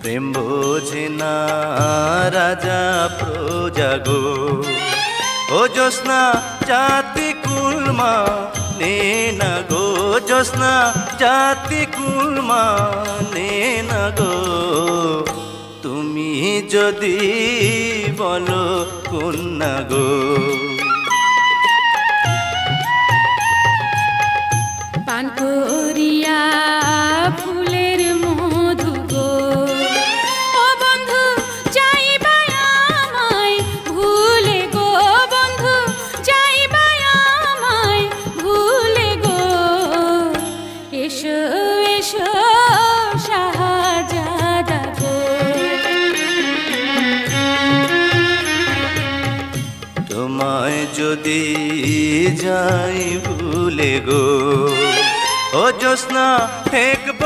প্রেম বোঝে না রাজা প্রজা গো। ও জ্যোৎস্না জাতি কুলমা নে না গো, জ্যোৎস্না জাতি কুলমা নে না গো। তুমি যদি বলো কন্যা গো। পান করিয়া ফুলের মধু গো, ও বন্ধু যাইবা আমায় ভুলে গো, বন্ধু যাইবা আমায় ভুলে গো। এসো এসো শাহজাদা গো। তোমায় যদি যাই ভুলে গো, ও জ্যোৎস্না ঠেকব